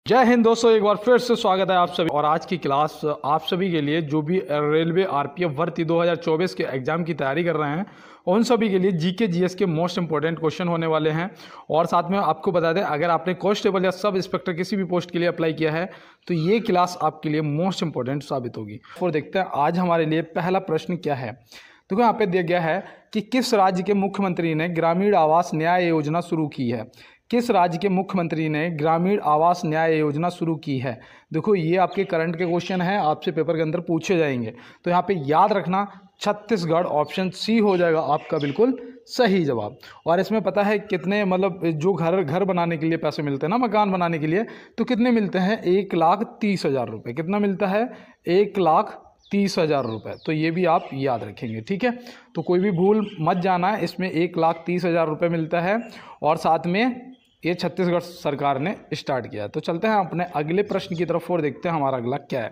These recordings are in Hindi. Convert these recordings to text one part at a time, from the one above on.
जय हिंद दोस्तों, एक बार फिर से स्वागत है आप सभी। और आज की क्लास आप सभी के लिए जो भी रेलवे आरपीएफ भर्ती 2024 के एग्जाम की तैयारी कर रहे हैं उन सभी के लिए जीके जीएस के मोस्ट इंपॉर्टेंट क्वेश्चन होने वाले हैं। और साथ में आपको बता दें, अगर आपने कांस्टेबल या सब इंस्पेक्टर किसी भी पोस्ट के लिए अप्लाई किया है तो ये क्लास आपके लिए मोस्ट इंपॉर्टेंट साबित होगी। और देखते हैं आज हमारे लिए पहला प्रश्न क्या है। देखो यहाँ पे दिया गया है कि किस राज्य के मुख्यमंत्री ने ग्रामीण आवास न्याय योजना शुरू की है। किस राज्य के मुख्यमंत्री ने ग्रामीण आवास न्याय योजना शुरू की है। देखो ये आपके करंट के क्वेश्चन हैं, आपसे पेपर के अंदर पूछे जाएंगे। तो यहाँ पे याद रखना छत्तीसगढ़, ऑप्शन सी हो जाएगा आपका बिल्कुल सही जवाब। और इसमें पता है कितने मतलब जो घर बनाने के लिए पैसे मिलते हैं ना, मकान बनाने के लिए, तो कितने मिलते हैं 1,30,000 रुपये। कितना मिलता है 1,30,000 रुपये। तो ये भी आप याद रखेंगे, ठीक है। तो कोई भी भूल मत जाना है, इसमें 1,30,000 रुपये मिलता है और साथ में ये छत्तीसगढ़ सरकार ने स्टार्ट किया है। तो चलते हैं अपने अगले प्रश्न की तरफ और देखते हैं हमारा अगला क्या है।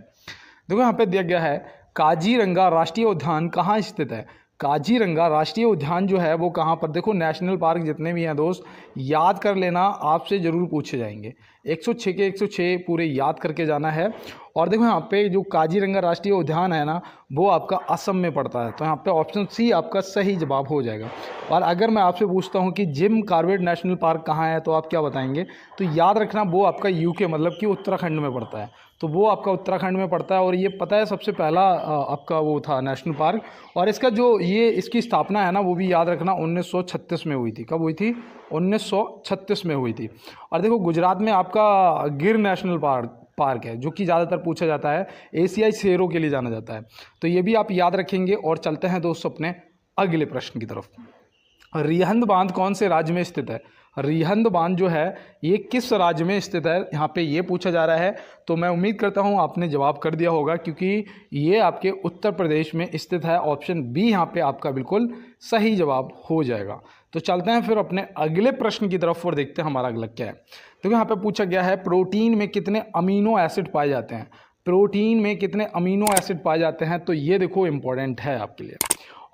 देखो यहाँ पे दिया गया है काजीरंगा राष्ट्रीय उद्यान कहाँ स्थित है। काजीरंगा राष्ट्रीय उद्यान जो है वो कहाँ पर, देखो नेशनल पार्क जितने भी हैं दोस्त याद कर लेना, आपसे ज़रूर पूछे जाएंगे। 106 के 106 पूरे याद करके जाना है। और देखो यहाँ पे जो काजीरंगा राष्ट्रीय उद्यान है ना, वो आपका असम में पड़ता है। तो यहाँ पे ऑप्शन सी आपका सही जवाब हो जाएगा। और अगर मैं आपसे पूछता हूँ कि जिम कॉर्बेट नेशनल पार्क कहाँ है तो आप क्या बताएंगे। तो याद रखना वो आपका यूके मतलब कि उत्तराखंड में पड़ता है। तो वो आपका उत्तराखंड में पड़ता है। और ये पता है सबसे पहला आपका वो था नेशनल पार्क। और इसका जो ये इसकी स्थापना है ना, वो भी याद रखना 1936 में हुई थी। कब हुई थी? 1936 में हुई थी। और देखो गुजरात में आपका गिर नेशनल पार्क है, जो कि ज़्यादातर पूछा जाता है, एशियाई शेरों के लिए जाना जाता है। तो ये भी आप याद रखेंगे। और चलते हैं दोस्तों अपने अगले प्रश्न की तरफ। रिहंद बांध कौन से राज्य में स्थित है। रिहंद बांध जो है ये किस राज्य में स्थित है, यहाँ पे ये पूछा जा रहा है। तो मैं उम्मीद करता हूँ आपने जवाब कर दिया होगा, क्योंकि ये आपके उत्तर प्रदेश में स्थित है। ऑप्शन बी यहाँ पे आपका बिल्कुल सही जवाब हो जाएगा। तो चलते हैं फिर अपने अगले प्रश्न की तरफ और देखते हैं हमारा अगला क्या है। तो यहाँ पे पूछा गया है प्रोटीन में कितने अमीनो एसिड पाए जाते हैं। प्रोटीन में कितने अमीनो एसिड पाए जाते हैं, तो ये देखो इंपॉर्टेंट है आपके लिए।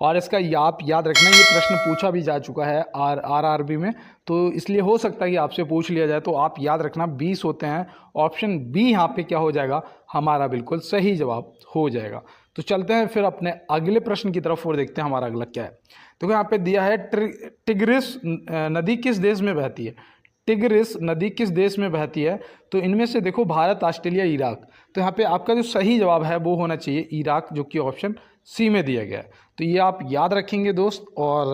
और इसका आप याद रखना, ये प्रश्न पूछा भी जा चुका है आरआरबी में, तो इसलिए हो सकता है कि आपसे पूछ लिया जाए। तो आप याद रखना 20 होते हैं। ऑप्शन बी यहाँ पे क्या हो जाएगा, हमारा बिल्कुल सही जवाब हो जाएगा। तो चलते हैं फिर अपने अगले प्रश्न की तरफ और देखते हैं हमारा अगला क्या है। तो यहाँ पे दिया है टिग्रिस नदी किस देश में बहती है। टिग्रिस नदी किस देश में बहती है। तो इनमें से देखो भारत, ऑस्ट्रेलिया, इराक। तो यहाँ पे आपका जो सही जवाब है वो होना चाहिए इराक, जो कि ऑप्शन सी में दिया गया है। तो ये आप याद रखेंगे दोस्त। और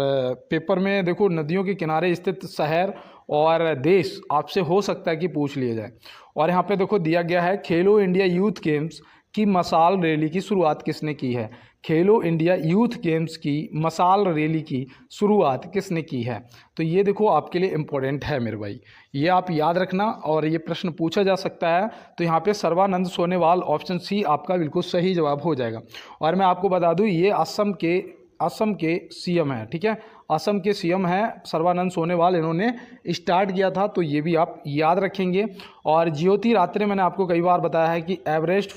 पेपर में देखो नदियों के किनारे स्थित शहर और देश आपसे हो सकता है कि पूछ लिया जाए। और यहाँ पे देखो दिया गया है खेलो इंडिया यूथ गेम्स की मसाल रैली की शुरुआत किसने की है। खेलो इंडिया यूथ गेम्स की मसाल रैली की शुरुआत किसने की है। तो ये देखो आपके लिए इम्पोर्टेंट है मेरे भाई, ये आप याद रखना। और ये प्रश्न पूछा जा सकता है। तो यहाँ पे सर्बानंद सोनोवाल, ऑप्शन सी आपका बिल्कुल सही जवाब हो जाएगा। और मैं आपको बता दूँ ये असम के सीएम हैं, ठीक है। असम के सीएम हैं सर्बानंद सोनोवाल, इन्होंने स्टार्ट किया था। तो ये भी आप याद रखेंगे। और ज्योति रात्रे मैंने आपको कई बार बताया है कि एवरेस्ट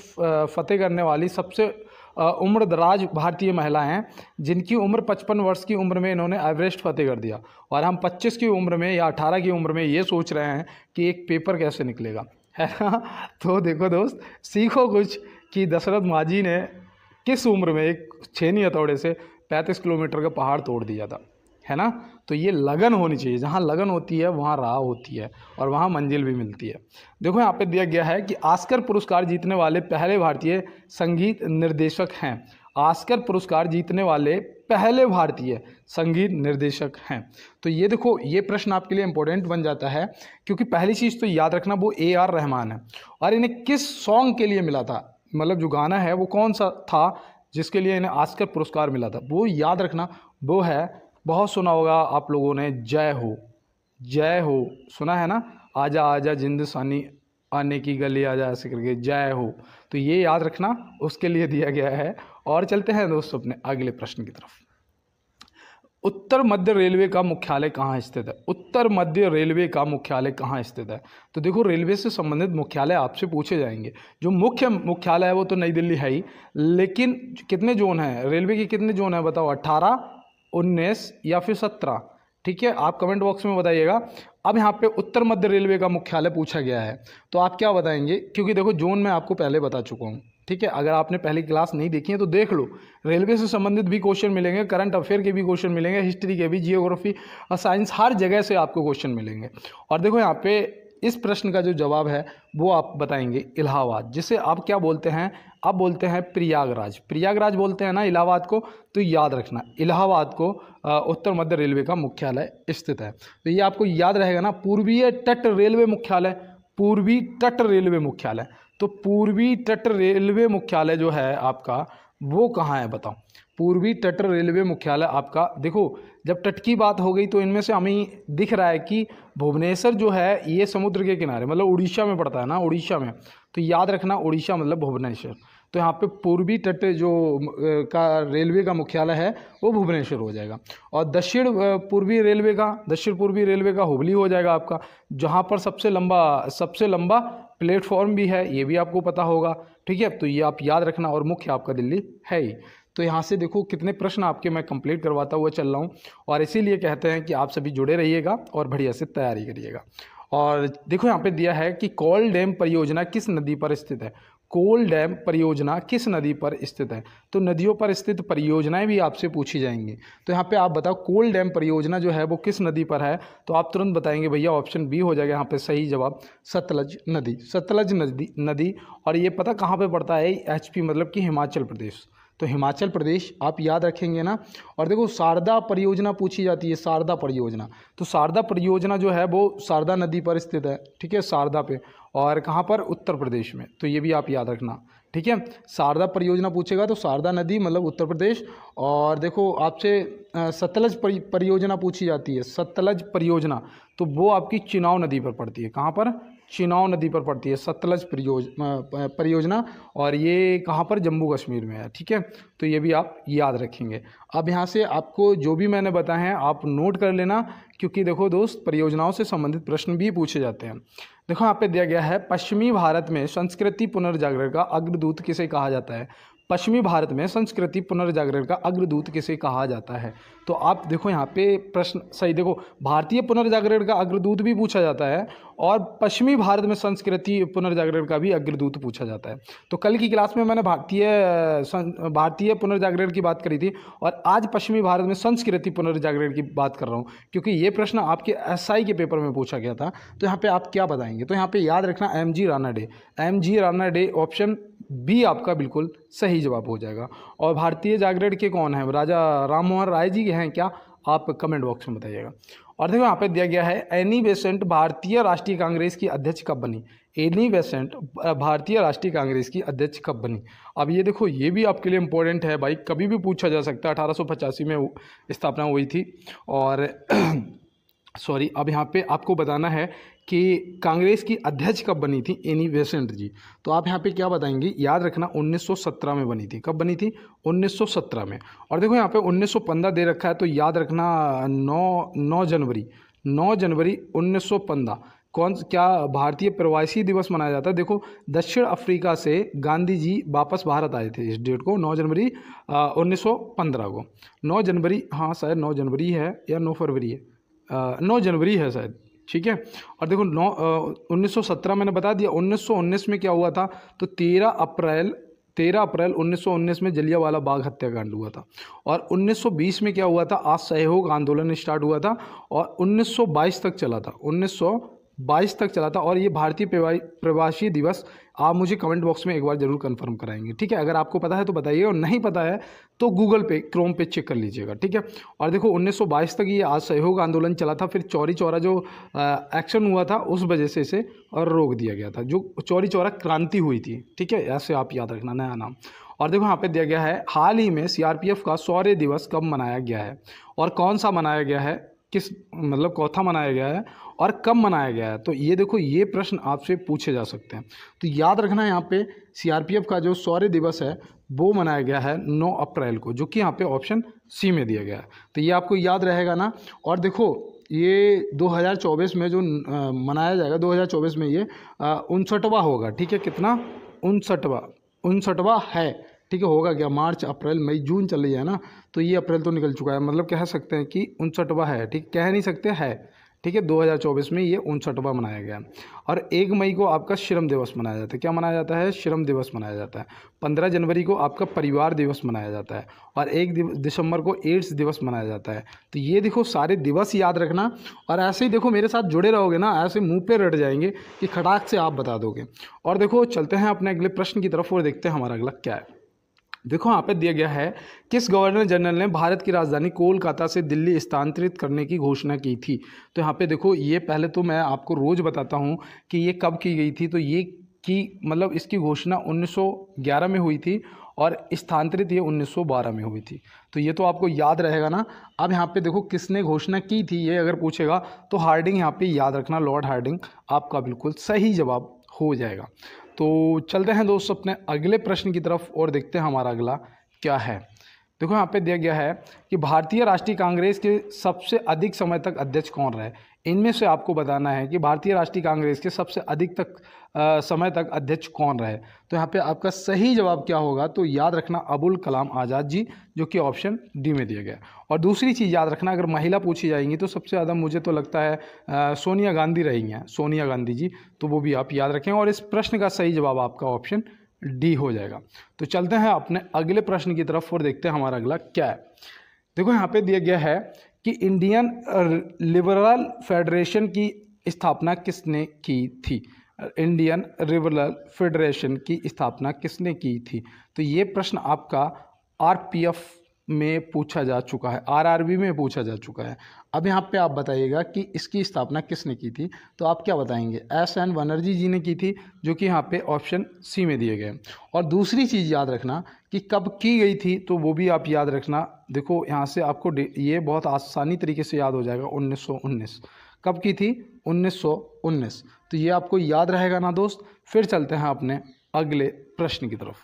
फतेह करने वाली सबसे उम्र दराज भारतीय महिला हैं, जिनकी उम्र 55 वर्ष की उम्र में इन्होंने एवरेस्ट फतेह कर दिया। और हम 25 की उम्र में या 18 की उम्र में ये सोच रहे हैं कि एक पेपर कैसे निकलेगा, है ना। तो देखो दोस्त, सीखो कुछ कि दशरथ माझी ने किस उम्र में एक छेनी हथौड़े से 35 किलोमीटर का पहाड़ तोड़ दिया था, है ना। तो ये लगन होनी चाहिए, जहाँ लगन होती है वहाँ राह होती है और वहाँ मंजिल भी मिलती है। देखो यहाँ पे दिया गया है कि ऑस्कर पुरस्कार जीतने वाले पहले भारतीय संगीत निर्देशक हैं। ऑस्कर पुरस्कार जीतने वाले पहले भारतीय संगीत निर्देशक हैं। तो ये देखो ये प्रश्न आपके लिए इंपॉर्टेंट बन जाता है, क्योंकि पहली चीज़ तो याद रखना वो AR रहमान है। और इन्हें किस सॉन्ग के लिए मिला था, मतलब जो गाना है वो कौन सा था जिसके लिए इन्हें ऑस्कर पुरस्कार मिला था, वो याद रखना। वो है, बहुत सुना होगा आप लोगों ने, जय हो। जय हो सुना है ना, आजा आजा जिंदसानी आने की गली आजा, ऐसे करके जय हो। तो ये याद रखना, उसके लिए दिया गया है। और चलते हैं दोस्तों अपने अगले प्रश्न की तरफ। उत्तर मध्य रेलवे का मुख्यालय कहाँ स्थित है। उत्तर मध्य रेलवे का मुख्यालय कहाँ स्थित है। तो देखो रेलवे से संबंधित मुख्यालय आपसे पूछे जाएंगे। जो मुख्य मुख्यालय है वो तो नई दिल्ली है ही, लेकिन कितने जोन हैं रेलवे के, कितने जोन है बताओ, 18, 19 या फिर 17। ठीक है, आप कमेंट बॉक्स में बताइएगा। अब यहाँ पे उत्तर मध्य रेलवे का मुख्यालय पूछा गया है, तो आप क्या बताएंगे? क्योंकि देखो जोन मैं आपको पहले बता चुका हूँ, ठीक है। अगर आपने पहली क्लास नहीं देखी है तो देख लो, रेलवे से संबंधित भी क्वेश्चन मिलेंगे, करंट अफेयर के भी क्वेश्चन मिलेंगे, हिस्ट्री के भी, जियोग्राफी और साइंस, हर जगह से आपको क्वेश्चन मिलेंगे। और देखो यहाँ पे इस प्रश्न का जो जवाब है वो आप बताएंगे इलाहाबाद, जिसे आप क्या बोलते हैं? आप बोलते हैं प्रयागराज। प्रयागराज बोलते हैं ना इलाहाबाद को, तो याद रखना इलाहाबाद को उत्तर मध्य रेलवे का मुख्यालय स्थित है। तो ये आपको याद रहेगा ना, पूर्वीय तट रेलवे मुख्यालय, पूर्वी तट रेलवे मुख्यालय। तो पूर्वी तट रेलवे मुख्यालय जो है आपका वो कहाँ है बताओ? पूर्वी तट रेलवे मुख्यालय आपका, देखो जब तट की बात हो गई तो इनमें से हमें दिख रहा है कि भुवनेश्वर जो है ये समुद्र के किनारे, मतलब उड़ीसा में पड़ता है ना, उड़ीसा में। तो याद रखना उड़ीसा मतलब भुवनेश्वर। तो यहाँ पे पूर्वी तट जो का रेलवे का मुख्यालय है वो भुवनेश्वर हो जाएगा। और दक्षिण पूर्वी रेलवे का हुबली हो जाएगा आपका, जहाँ पर सबसे लंबा प्लेटफॉर्म भी है, ये भी आपको पता होगा, ठीक है। तो ये आप याद रखना, और मुख्य आपका दिल्ली है ही। तो यहाँ से देखो कितने प्रश्न आपके मैं कंप्लीट करवाता हुआ चल रहा हूँ, और इसीलिए कहते हैं कि आप सभी जुड़े रहिएगा और बढ़िया से तैयारी करिएगा। और देखो यहाँ पे दिया है कि कोल डैम परियोजना किस नदी पर स्थित है? कोल डैम परियोजना किस नदी पर स्थित है? तो नदियों पर स्थित परियोजनाएं भी आपसे पूछी जाएंगी। तो यहाँ पे आप बताओ कोल डैम परियोजना जो है वो किस नदी पर है? तो आप तुरंत बताएंगे भैया ऑप्शन बी हो जाएगा यहाँ पे सही जवाब, सतलज नदी। सतलज नदी। और ये पता कहाँ पे पड़ता है? HP मतलब कि हिमाचल प्रदेश। तो हिमाचल प्रदेश आप याद रखेंगे ना। और देखो शारदा परियोजना पूछी जाती है, शारदा परियोजना। तो शारदा परियोजना जो है वो शारदा नदी पर स्थित है, ठीक है, शारदा पे। और कहाँ पर? उत्तर प्रदेश में। तो ये भी आप याद रखना, ठीक है। शारदा परियोजना पूछेगा तो शारदा नदी मतलब उत्तर प्रदेश। और देखो आपसे सतलज परियोजना पूछी जाती है, सतलज परियोजना, तो वो आपकी चिनाव नदी पर पड़ती है। कहाँ पर? चिनाव नदी पर पड़ती है सतलज परियोजना। और ये कहाँ पर? जम्मू कश्मीर में है, ठीक है। तो ये भी आप याद रखेंगे। अब यहाँ से आपको जो भी मैंने बताया है आप नोट कर लेना, क्योंकि देखो दोस्त परियोजनाओं से संबंधित प्रश्न भी पूछे जाते हैं। देखो यहाँ पे दिया गया है, पश्चिमी भारत में संस्कृति पुनर्जागरण का अग्रदूत किसे कहा जाता है? पश्चिमी भारत में संस्कृति पुनर्जागरण का अग्रदूत किसे कहा जाता है? तो आप देखो यहाँ पे प्रश्न सही, देखो भारतीय पुनर्जागरण का अग्रदूत भी पूछा जाता है और पश्चिमी भारत में संस्कृति पुनर्जागरण का भी अग्रदूत पूछा जाता है। तो कल की क्लास में मैंने भारतीय पुनर्जागरण की बात करी थी, और आज पश्चिमी भारत में संस्कृति पुनर्जागरण की बात कर रहा हूँ, क्योंकि ये प्रश्न आपके SI के पेपर में पूछा गया था। तो यहाँ पे आप क्या बताएंगे? तो यहाँ पे याद रखना MG राणा डे। MG राणा डे ऑप्शन बी आपका बिल्कुल सही जवाब हो जाएगा। और भारतीय जागरण के कौन है? राजा राम मोहन राय जी हैं क्या? आप कमेंट बॉक्स में बताइएगा। और देखो यहाँ पे दिया गया है, एनी बेसेंट भारतीय राष्ट्रीय कांग्रेस की अध्यक्ष कब बनी? एनी बेसेंट भारतीय राष्ट्रीय कांग्रेस की अध्यक्ष कब बनी? अब ये देखो ये भी आपके लिए इंपॉर्टेंट है भाई, कभी भी पूछा जा सकता है। 1885 में स्थापना हुई थी। और सॉरी, अब यहाँ पे आपको बताना है कि कांग्रेस की अध्यक्ष कब बनी थी एनी बेसेंट जी। तो आप यहाँ पे क्या बताएंगे? याद रखना 1917 में बनी थी। कब बनी थी? 1917 में। और देखो यहाँ पे 1915 दे रखा है, तो याद रखना 9 जनवरी 1915 क्या भारतीय प्रवासी दिवस मनाया जाता है? देखो दक्षिण अफ्रीका से गांधी जी वापस भारत आए थे इस डेट को, 9 जनवरी 1915 को। 9 जनवरी, हाँ शायद 9 जनवरी है या 9 फरवरी है, 9 जनवरी है शायद, ठीक है। और देखो 1917 मैंने बता दिया। 1919 में क्या हुआ था? तो 13 अप्रैल 1919 में जलियांवाला बाग हत्याकांड हुआ था। और 1920 में क्या हुआ था? असहयोग आंदोलन स्टार्ट हुआ था और 1922 तक चला था। 1922 तक चला था। और ये भारतीय प्रवासी दिवस आप मुझे कमेंट बॉक्स में एक बार जरूर कंफर्म कराएंगे, ठीक है। अगर आपको पता है तो बताइए, और नहीं पता है तो गूगल पे क्रोम पे चेक कर लीजिएगा, ठीक है। और देखो 1922 तक ये असहयोग आंदोलन चला था। फिर चौरी चौरा जो एक्शन हुआ था उस वजह से इसे और रोक दिया गया था, जो चौरी चौरा क्रांति हुई थी, ठीक है। ऐसे आप याद रखना, नया नाम। और देखो यहाँ पे दिया गया है, हाल ही में CRPF का शौर्य दिवस कब मनाया गया है और कौन सा मनाया गया है, किस मतलब कौथा मनाया गया है और कब मनाया गया है? तो ये देखो ये प्रश्न आपसे पूछे जा सकते हैं। तो याद रखना यहाँ पे CRPF का जो शौर्य दिवस है वो मनाया गया है 9 अप्रैल को, जो कि यहाँ पे ऑप्शन सी में दिया गया है। तो ये आपको याद रहेगा ना। और देखो ये 2024 में जो मनाया जाएगा, 2024 में ये 59वां होगा, ठीक है। कितना? 59वां है, ठीक है। होगा क्या? मार्च अप्रैल मई जून चल रही है ना, तो ये अप्रैल तो निकल चुका है, मतलब कह सकते हैं कि 59वां है, ठीक। कह नहीं सकते है, ठीक है, 2024 में ये 59वां मनाया गया। और 1 मई को आपका श्रम दिवस मनाया जाता है। क्या मनाया जाता है? श्रम दिवस मनाया जाता है। 15 जनवरी को आपका परिवार दिवस मनाया जाता है और 1 दिसंबर को एड्स दिवस मनाया जाता है। तो ये देखो सारे दिवस याद रखना और ऐसे ही देखो मेरे साथ जुड़े रहोगे ना, ऐसे मुंह पे रट जाएंगे कि खटाक से आप बता दोगे। और देखो चलते हैं अपने अगले प्रश्न की तरफ और देखते हैं हमारा अगला क्या है। देखो यहाँ पे दिया गया है, किस गवर्नर जनरल ने भारत की राजधानी कोलकाता से दिल्ली स्थानांतरित करने की घोषणा की थी? तो यहाँ पे देखो, ये पहले तो मैं आपको रोज़ बताता हूँ कि ये कब की गई थी। तो ये की मतलब इसकी घोषणा 1911 में हुई थी और स्थानांतरित ये 1912 में हुई थी। तो ये तो आपको याद रहेगा ना। अब यहाँ पे देखो किसने घोषणा की थी, ये अगर पूछेगा तो हार्डिंग यहाँ पे याद रखना, लॉर्ड हार्डिंग आपका बिल्कुल सही जवाब हो जाएगा। तो चलते हैं दोस्तों अपने अगले प्रश्न की तरफ और देखते हैं हमारा अगला क्या है। देखो यहाँ पे दिया गया है कि भारतीय राष्ट्रीय कांग्रेस के सबसे अधिक समय तक अध्यक्ष कौन रहे। इनमें से आपको बताना है कि भारतीय राष्ट्रीय कांग्रेस के सबसे अधिक समय तक अध्यक्ष कौन रहे। तो यहाँ पे आपका सही जवाब क्या होगा? तो याद रखना अबुल कलाम आज़ाद जी, जो कि ऑप्शन डी में दिया गया। और दूसरी चीज़ याद रखना, अगर महिला पूछी जाएंगी तो सबसे ज़्यादा मुझे तो लगता है सोनिया गांधी रही हैं, सोनिया गांधी जी। तो वो भी आप याद रखें और इस प्रश्न का सही जवाब आपका ऑप्शन डी हो जाएगा। तो चलते हैं अपने अगले प्रश्न की तरफ और देखते हैं हमारा अगला क्या है। देखो यहाँ पे दिया गया है कि इंडियन लिबरल फेडरेशन की स्थापना किसने की थी? इंडियन लिबरल फेडरेशन की स्थापना किसने की थी? तो ये प्रश्न आपका आरपीएफ में पूछा जा चुका है, आरआरबी में पूछा जा चुका है। अब यहाँ पे आप बताइएगा कि इसकी स्थापना किसने की थी। तो आप क्या बताएंगे? एस.एन. बनर्जी जी ने की थी, जो कि यहाँ पे ऑप्शन सी में दिए गए। और दूसरी चीज़ याद रखना कि कब की गई थी, तो वो भी आप याद रखना। देखो यहाँ से आपको ये बहुत आसानी तरीके से याद हो जाएगा, 1919। कब की थी? 1919। तो ये आपको याद रहेगा ना दोस्त। फिर चलते हैं अपने अगले प्रश्न की तरफ।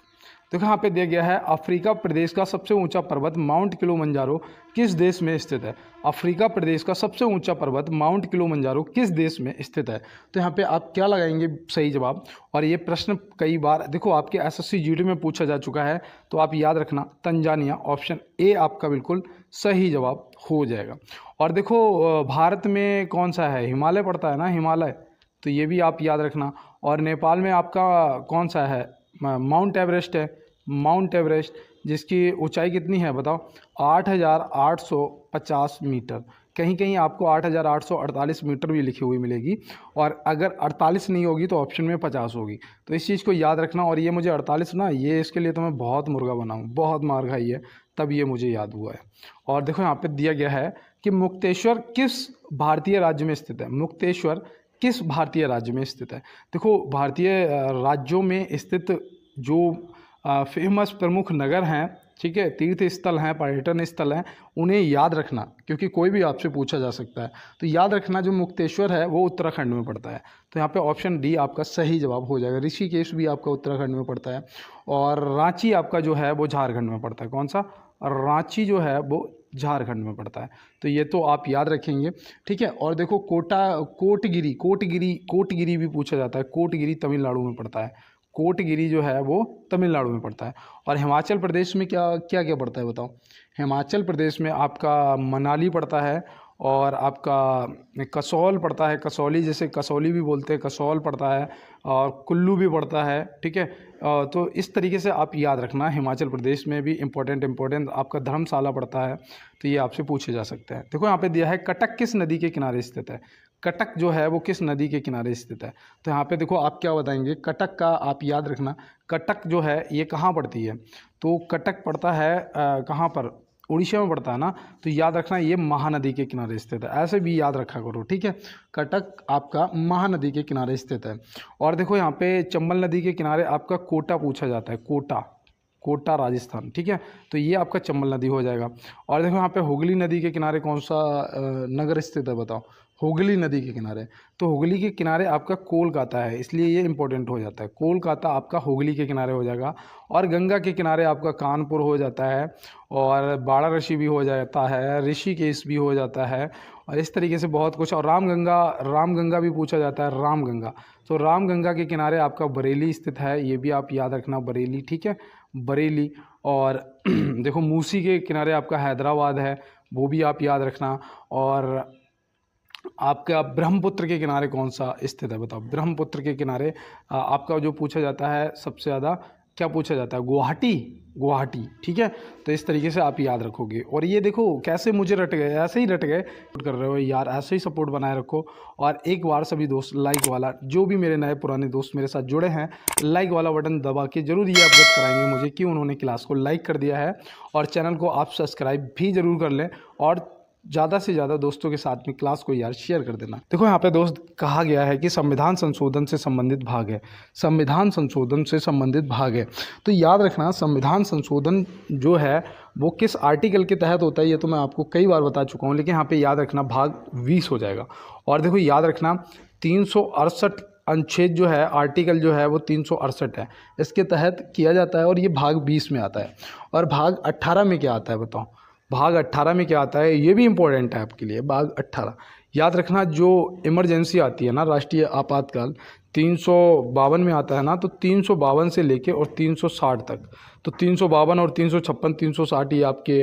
देखो यहाँ पे दिया गया है, अफ्रीका प्रदेश का सबसे ऊंचा पर्वत माउंट किलिमंजारो किस देश में स्थित है? अफ्रीका प्रदेश का सबसे ऊंचा पर्वत माउंट किलिमंजारो किस देश में स्थित है? तो यहाँ पे आप क्या लगाएंगे सही जवाब? और ये प्रश्न कई बार देखो आपके एसएससी जीडी में पूछा जा चुका है, तो आप याद रखना तंजानिया, ऑप्शन ए आपका बिल्कुल सही जवाब हो जाएगा। और देखो भारत में कौन सा है? हिमालय पड़ता है ना, हिमालय। तो ये भी आप याद रखना। और नेपाल में आपका कौन सा है? माउंट एवरेस्ट है, माउंट एवरेस्ट, जिसकी ऊंचाई कितनी है बताओ? 8,850 मीटर। कहीं कहीं आपको 8,848 मीटर भी लिखी हुई मिलेगी, और अगर 48 नहीं होगी तो ऑप्शन में 50 होगी। तो इस चीज़ को याद रखना। और ये मुझे 48 ना, ये इसके लिए तो मैं बहुत मुर्गा बना हूँ, बहुत मार खाई है, तब ये मुझे याद हुआ है। और देखो यहाँ पे दिया गया है कि मुक्तेश्वर किस भारतीय राज्य में स्थित है? मुक्तेश्वर किस भारतीय राज्य में स्थित है? देखो भारतीय राज्यों में स्थित जो फेमस प्रमुख नगर हैं, ठीक है, तीर्थ स्थल हैं, पर्यटन स्थल हैं, उन्हें याद रखना, क्योंकि कोई भी आपसे पूछा जा सकता है। तो याद रखना जो मुक्तेश्वर है वो उत्तराखंड में पड़ता है। तो यहाँ पे ऑप्शन डी आपका सही जवाब हो जाएगा। ऋषिकेश भी आपका उत्तराखंड में पड़ता है, और रांची आपका जो है वो झारखंड में पड़ता है। कौन सा? रांची जो है वो झारखंड में पड़ता है। तो ये तो आप याद रखेंगे, ठीक है। और देखो कोटगिरी कोटगिरी कोटगिरी भी पूछा जाता है। कोटगिरी तमिलनाडु में पड़ता है। कोटगिरी जो है वो तमिलनाडु में पड़ता है। और हिमाचल प्रदेश में क्या क्या क्या पड़ता है बताओ? हिमाचल प्रदेश में आपका मनाली पड़ता है, और आपका कसौल पड़ता है, कसौली जैसे कसौली भी बोलते हैं, कसौल पड़ता है, और कुल्लू भी पड़ता है, ठीक है। तो इस तरीके से आप याद रखना। हिमाचल प्रदेश में भी इम्पोर्टेंट आपका धर्मशाला पड़ता है। तो ये आपसे पूछे जा सकते हैं। देखो यहाँ पे दिया है, कटक किस नदी के किनारे स्थित है? कटक जो है वो किस नदी के किनारे स्थित है? तो यहाँ पे देखो आप क्या बताएंगे? कटक का आप याद रखना, कटक जो है ये कहाँ पड़ती है? तो कटक पड़ता है कहाँ पर? उड़ीसा में पड़ता है ना। तो याद रखना ये महानदी के किनारे स्थित है। ऐसे भी याद रखा करो, ठीक है। कटक आपका महानदी के किनारे स्थित है। और देखो यहाँ पे चंबल नदी के किनारे आपका कोटा पूछा जाता है, कोटा, कोटा राजस्थान, ठीक है। तो ये आपका चंबल नदी हो जाएगा। और देखो यहाँ पे हुगली नदी के किनारे कौन सा नगर स्थित है बताओ? हुगली नदी के किनारे। तो हुगली के किनारे आपका कोलकाता है, इसलिए ये इंपॉर्टेंट हो जाता है। कोलकाता आपका हुगली के किनारे हो जाएगा। और गंगा के किनारे आपका कानपुर हो जाता है, और वाराणसी भी हो जाता है, ऋषिकेश भी हो जाता है, और इस तरीके से बहुत कुछ। और रामगंगा भी पूछा जाता है, रामगंगा। तो रामगंगा के किनारे आपका बरेली स्थित है, ये भी आप याद रखना, बरेली, ठीक है, बरेली। और देखो मूसी के किनारे आपका हैदराबाद है, वो भी आप याद रखना। और आपका ब्रह्मपुत्र के किनारे कौन सा स्थित है, बताओ। ब्रह्मपुत्र के किनारे आपका जो पूछा जाता है सबसे ज़्यादा, क्या पूछा जाता है, गुवाहाटी। गुवाहाटी, ठीक है। तो इस तरीके से आप याद रखोगे। और ये देखो कैसे मुझे रट गए, ऐसे ही रट गए। सपोर्ट कर रहे हो यार, ऐसे ही सपोर्ट बनाए रखो। और एक बार सभी दोस्त लाइक वाला, जो भी मेरे नए पुराने दोस्त मेरे साथ जुड़े हैं, लाइक वाला बटन दबा के जरूर ये अवगत कराएंगे मुझे कि उन्होंने क्लास को लाइक कर दिया है। और चैनल को आप सब्सक्राइब भी ज़रूर कर लें और ज़्यादा से ज़्यादा दोस्तों के साथ में क्लास को यार शेयर कर देना। देखो यहाँ पे दोस्त कहा गया है कि संविधान संशोधन से संबंधित भाग है, संविधान संशोधन से संबंधित भाग है। तो याद रखना संविधान संशोधन जो है वो किस आर्टिकल के तहत होता है, ये तो मैं आपको कई बार बता चुका हूँ, लेकिन यहाँ पे याद रखना भाग 20 हो जाएगा। और देखो याद रखना 368 अनुच्छेद जो है, आर्टिकल जो है वो 368 है, इसके तहत किया जाता है और ये भाग 20 में आता है। और भाग 18 में क्या आता है बताओ, भाग 18 में क्या आता है, ये भी इम्पोर्टेंट है आपके लिए। भाग 18 याद रखना, जो इमरजेंसी आती है ना, राष्ट्रीय आपातकाल 352 में आता है ना, तो 352 से लेके और 360 तक, तो 352 और 356 360 ये आपके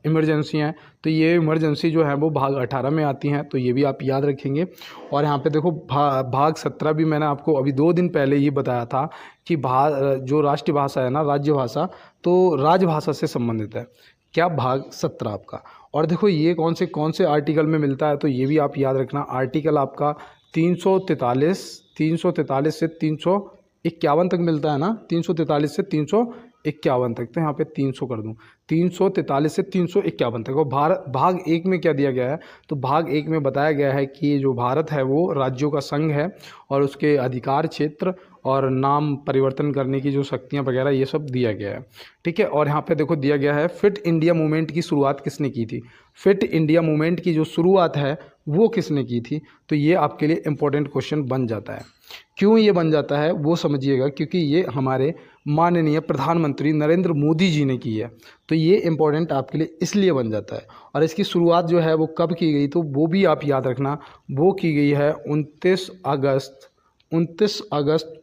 इमरजेंसी हैं। तो ये इमरजेंसी जो है वो भाग 18 में आती हैं, तो ये भी आप याद रखेंगे। और यहाँ पे देखो भाग 17 भी मैंने आपको अभी 2 दिन पहले ये बताया था कि जो राष्ट्रीय भाषा है ना, राज्य भाषा, तो राजभाषा से संबंधित है। क्या, भाग 17 आपका। और देखो ये कौन से आर्टिकल में मिलता है, तो ये भी आप याद रखना। आर्टिकल आपका 343 से 351 तक मिलता है ना, 343 से 351 तक। तो यहाँ पे 300 कर दूँ, 343 से 351 तक। और भाग 1 में क्या दिया गया है, तो भाग 1 में बताया गया है कि जो भारत है वो राज्यों का संघ है और उसके अधिकार क्षेत्र और नाम परिवर्तन करने की जो शक्तियाँ वगैरह ये सब दिया गया है, ठीक है। और यहाँ पे देखो दिया गया है फिट इंडिया मूवमेंट की शुरुआत किसने की थी, फिट इंडिया मूवमेंट की जो शुरुआत है वो किसने की थी। तो ये आपके लिए इम्पोर्टेंट क्वेश्चन बन जाता है। क्यों ये बन जाता है वो समझिएगा, क्योंकि ये हमारे माननीय प्रधानमंत्री नरेंद्र मोदी जी ने की है। तो ये इम्पोर्टेंट आपके लिए इसलिए बन जाता है। और इसकी शुरुआत जो है वो कब की गई, तो वो भी आप याद रखना, वो की गई है 29 अगस्त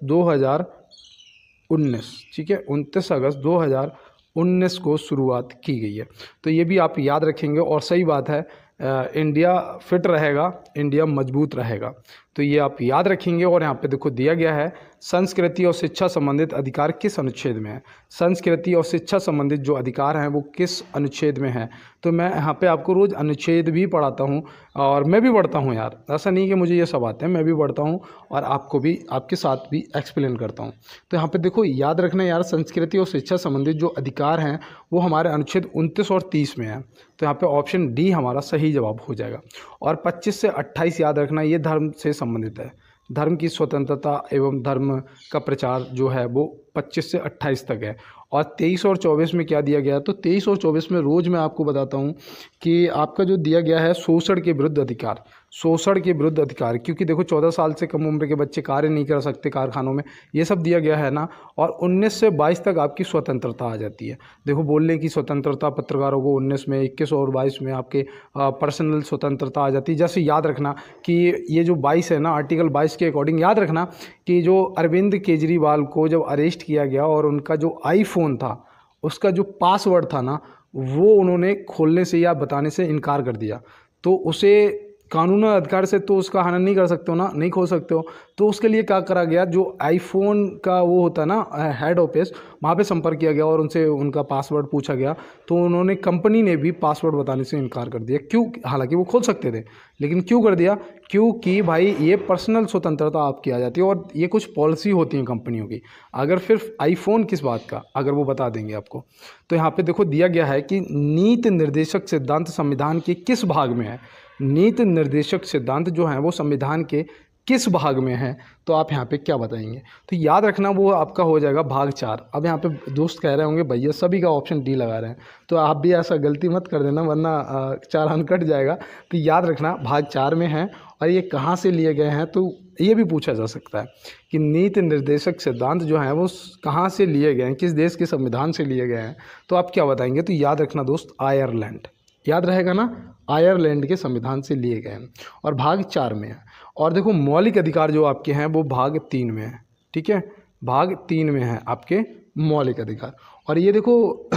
2019, ठीक है। 29 अगस्त 2019 को शुरुआत की गई है। तो ये भी आप याद रखेंगे। और सही बात है, इंडिया फिट रहेगा, इंडिया मजबूत रहेगा। तो ये आप याद रखेंगे। और यहाँ पे देखो दिया गया है संस्कृति और शिक्षा संबंधित अधिकार किस अनुच्छेद में है, संस्कृति और शिक्षा संबंधित जो अधिकार हैं वो किस अनुच्छेद में है। तो मैं यहाँ पे आपको रोज़ अनुच्छेद भी पढ़ाता हूँ और मैं भी पढ़ता हूँ यार, ऐसा नहीं कि मुझे ये सब आते हैं, मैं भी पढ़ता हूँ और आपको भी आपके साथ भी एक्सप्लेन करता हूँ। तो यहाँ पे देखो याद रखना यार, संस्कृति और शिक्षा संबंधित जो अधिकार हैं वो हमारे अनुच्छेद 29 और 30 में है। तो यहाँ पे ऑप्शन डी हमारा सही जवाब हो जाएगा। और 25 से 28 याद रखना, ये धर्म से संबंधित है। धर्म की स्वतंत्रता एवं धर्म का प्रचार जो है वो 25 से 28 तक है। और 23 और 24 में क्या दिया गया है, तो 23 और 24 में रोज़ मैं आपको बताता हूँ कि आपका जो दिया गया है शोषण के विरुद्ध अधिकार, शोषण के विरुद्ध अधिकार, क्योंकि देखो 14 साल से कम उम्र के बच्चे कार्य नहीं कर सकते कारखानों में, ये सब दिया गया है ना। और 19 से 22 तक आपकी स्वतंत्रता आ जाती है। देखो बोलने की स्वतंत्रता पत्रकारों को 19 में, 21 और 22 में आपके पर्सनल स्वतंत्रता आ जाती है। जैसे याद रखना कि ये जो 22 है ना, आर्टिकल 22 के अकॉर्डिंग याद रखना कि जो अरविंद केजरीवाल को जब अरेस्ट किया गया और उनका जो आईफोन था उसका जो पासवर्ड था ना, वो उन्होंने खोलने से या बताने से इनकार कर दिया। तो उसे कानूनी अधिकार से तो उसका हनन नहीं कर सकते हो ना, नहीं खोल सकते हो। तो उसके लिए क्या करा गया, जो आईफोन का वो होता है ना हेड ऑफिस, वहाँ पे संपर्क किया गया और उनसे उनका पासवर्ड पूछा गया। तो उन्होंने, कंपनी ने भी पासवर्ड बताने से इनकार कर दिया। क्यों, हालांकि वो खोल सकते थे, लेकिन क्यों कर दिया, क्योंकि भाई ये पर्सनल स्वतंत्रता आपकी आ जाती है और ये कुछ पॉलिसी होती है कंपनियों की। अगर फिर आईफोन किस बात का, अगर वो बता देंगे आपको। तो यहाँ पे देखो दिया गया है कि नीति निर्देशक सिद्धांत संविधान के किस भाग में है, नीति निर्देशक सिद्धांत जो है वो संविधान के किस भाग में है। तो आप यहाँ पे क्या बताएंगे, तो याद रखना वो आपका हो जाएगा भाग 4। अब यहाँ पे दोस्त कह रहे होंगे भैया सभी का ऑप्शन डी लगा रहे हैं, तो आप भी ऐसा गलती मत कर देना वरना 4 अंक कट जाएगा। तो याद रखना भाग 4 में है। और ये कहाँ से लिए गए हैं, तो ये भी पूछा जा सकता है कि नीति निर्देशक सिद्धांत जो हैं वो कहाँ से लिए गए हैं, किस देश के संविधान से लिए गए हैं। तो आप क्या बताएंगे, तो याद रखना दोस्त आयरलैंड, याद रहेगा ना, आयरलैंड के संविधान से लिए गए हैं और भाग 4 में है। और देखो मौलिक अधिकार जो आपके हैं वो भाग 3 में है, ठीक है, भाग 3 में है आपके मौलिक अधिकार। और ये देखो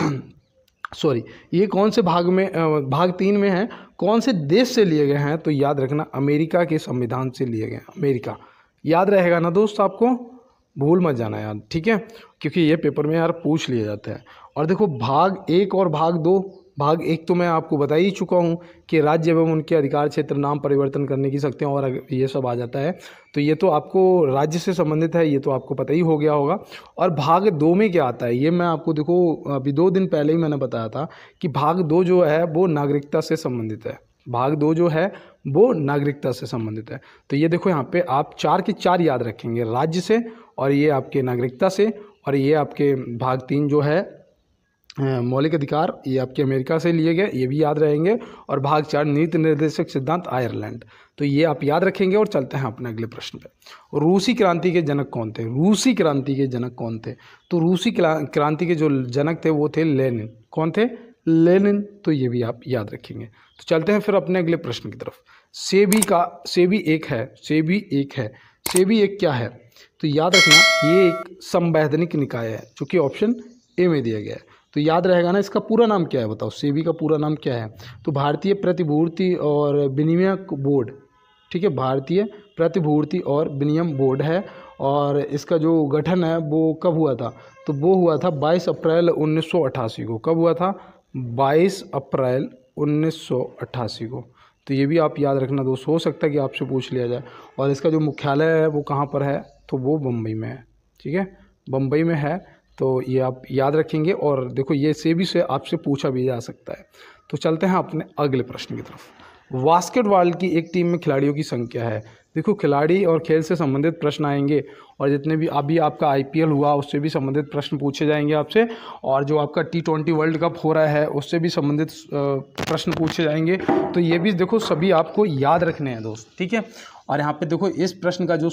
सॉरी, ये कौन से भाग में भाग 3 में है, कौन से देश से लिए गए हैं, तो याद रखना अमेरिका के संविधान से लिए गए हैं। अमेरिका, याद रहेगा ना दोस्त, आपको भूल मत जाना यार, ठीक है, क्योंकि ये पेपर में यार पूछ लिया जाता है। और देखो भाग 1 और भाग 2, भाग 1 तो मैं आपको बता ही चुका हूँ कि राज्य एवं उनके अधिकार क्षेत्र, नाम परिवर्तन करने की शक्तियाँ और ये सब आ जाता है, तो ये तो आपको राज्य से संबंधित है, ये तो आपको पता ही हो गया होगा। और भाग 2 में क्या आता है, ये मैं आपको देखो अभी 2 दिन पहले ही मैंने बताया था कि भाग 2 जो है वो नागरिकता से संबंधित है। भाग 2 जो है वो नागरिकता से संबंधित है। तो ये देखो यहाँ पे आप 4 के 4 याद रखेंगे, राज्य से, और ये आपके नागरिकता से, और ये आपके भाग 3 जो है मौलिक अधिकार, ये आपके अमेरिका से लिए गए, ये भी याद रहेंगे। और भाग 4 नीति निर्देशक सिद्धांत आयरलैंड, तो ये आप याद रखेंगे। और चलते हैं अपने अगले प्रश्न पे। रूसी क्रांति के जनक कौन थे? रूसी क्रांति के जनक कौन थे? तो रूसी क्रांति के जो जनक थे वो थे लेनिन। कौन थे? लेनिन। तो ये भी आप याद रखेंगे। तो चलते हैं फिर अपने अगले प्रश्न की तरफ। सेबी एक है, सेबी एक क्या है? तो याद रखना ये एक संवैधानिक निकाय है, जो कि ऑप्शन ए में दिया गया है। तो याद रहेगा ना, इसका पूरा नाम क्या है, बताओ सेबी का पूरा नाम क्या है? तो भारतीय प्रतिभूति और विनिमय बोर्ड, ठीक है, भारतीय प्रतिभूति और विनिमय बोर्ड है। और इसका जो गठन है वो कब हुआ था? तो वो हुआ था 22 अप्रैल 1988 को। कब हुआ था? 22 अप्रैल 1988 को। तो ये भी आप याद रखना दोस्त, हो सकता है कि आपसे पूछ लिया जाए। और इसका जो मुख्यालय है वो कहाँ पर है? तो वो बम्बई में है, ठीक है, बम्बई में है। तो ये आप याद रखेंगे। और देखो ये सेबी से आपसे पूछा भी जा सकता है। तो चलते हैं अपने अगले प्रश्न की तरफ। बास्केटबॉल की एक टीम में खिलाड़ियों की संख्या है। देखो खिलाड़ी और खेल से संबंधित प्रश्न आएंगे, और जितने भी अभी आपका आईपीएल हुआ उससे भी संबंधित प्रश्न पूछे जाएंगे आपसे, और जो आपका T20 वर्ल्ड कप हो रहा है उससे भी संबंधित प्रश्न पूछे जाएंगे। तो ये भी देखो सभी आपको याद रखने हैं दोस्त, ठीक है। और यहाँ पे देखो इस प्रश्न का जो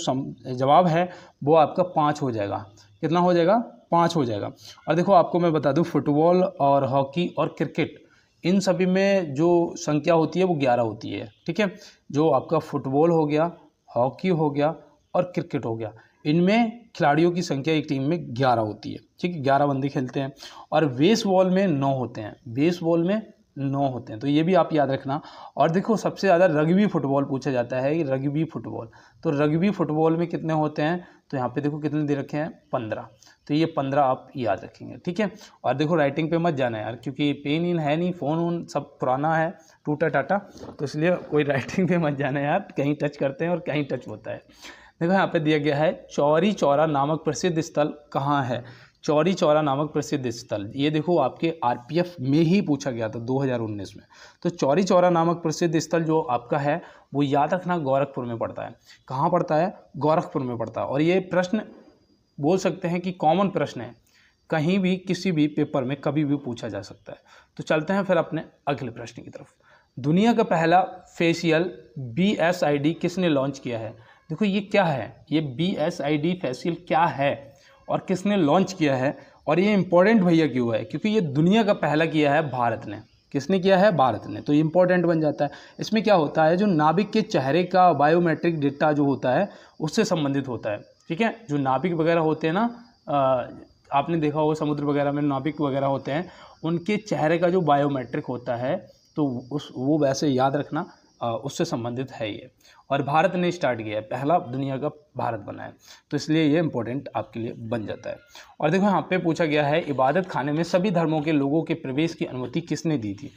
जवाब है वो आपका 5 हो जाएगा। कितना हो जाएगा? 5 हो जाएगा। और देखो आपको मैं बता दूं, फुटबॉल और हॉकी और क्रिकेट, इन सभी में जो संख्या होती है वो 11 होती है, ठीक है। जो आपका फुटबॉल हो गया, हॉकी हो गया और क्रिकेट हो गया, इनमें खिलाड़ियों की संख्या एक टीम में 11 होती है, ठीक है, 11 बंदे खेलते हैं। और बेसबॉल में 9 होते हैं, बेसबॉल में 9 होते हैं। तो ये भी आप याद रखना। और देखो सबसे ज़्यादा रग्बी फुटबॉल पूछा जाता है, रग्बी फुटबॉल। तो रग्बी फुटबॉल में कितने होते हैं? तो यहाँ पे देखो कितने दे रखे हैं? 15। तो ये 15 आप याद रखेंगे, ठीक है। और देखो राइटिंग पे मत जाना यार, क्योंकि पेन इन है नहीं, फ़ोन उन सब पुराना है, टूटा टाटा, तो इसलिए कोई राइटिंग पे मत जाना यार, कहीं टच करते हैं और कहीं टच होता है। देखो यहाँ पे दिया गया है, चौरी चौरा नामक प्रसिद्ध स्थल कहाँ है? चौरी चौरा नामक प्रसिद्ध स्थल, ये देखो आपके आरपीएफ में ही पूछा गया था 2019 में। तो चौरी चौरा नामक प्रसिद्ध स्थल जो आपका है वो याद रखना गोरखपुर में पड़ता है। कहाँ पड़ता है? गोरखपुर में पड़ता है। और ये प्रश्न बोल सकते हैं कि कॉमन प्रश्न है, कहीं भी किसी भी पेपर में कभी भी पूछा जा सकता है। तो चलते हैं फिर अपने अगले प्रश्न की तरफ। दुनिया का पहला फेशियल BSID किसने लॉन्च किया है? देखो ये क्या है, ये BSID फेशियल क्या है और किसने लॉन्च किया है, और ये इंपॉर्टेंट भैया क्यों है? क्योंकि ये दुनिया का पहला किया है भारत ने। किसने किया है? भारत ने। तो ये इंपॉर्टेंट बन जाता है। इसमें क्या होता है, जो नाभिक के चेहरे का बायोमेट्रिक डेटा जो होता है उससे संबंधित होता है, ठीक है। जो नाभिक वगैरह होते हैं ना, आपने देखा होगा समुद्र वगैरह में नाभिक वगैरह होते हैं, उनके चेहरे का जो बायोमेट्रिक होता है तो वो वैसे याद रखना, उससे संबंधित है ये। और भारत ने स्टार्ट किया है, पहला दुनिया का भारत बना है, तो इसलिए ये इंपॉर्टेंट आपके लिए बन जाता है। और देखो यहाँ पे पूछा गया है, इबादत खाने में सभी धर्मों के लोगों के प्रवेश की अनुमति किसने दी थी?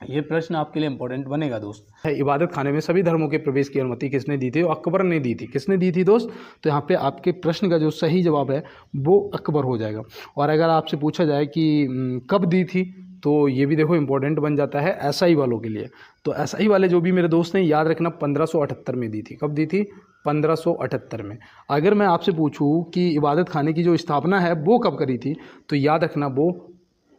ये प्रश्न आपके लिए इंपॉर्टेंट बनेगा दोस्त। है इबादत खाने में सभी धर्मों के प्रवेश की अनुमति किसने दी थी? अकबर ने दी थी। किसने दी थी दोस्त? तो यहाँ पे आपके प्रश्न का जो सही जवाब है वो अकबर हो जाएगा। और अगर आपसे पूछा जाए कि कब दी थी, तो ये भी देखो इंपॉर्टेंट बन जाता है एसआई वालों के लिए। तो एसआई वाले जो भी मेरे दोस्त हैं, याद रखना 1578 में दी थी। कब दी थी? 1578 में। अगर मैं आपसे पूछूं कि इबादत खाने की जो स्थापना है वो कब करी थी, तो याद रखना वो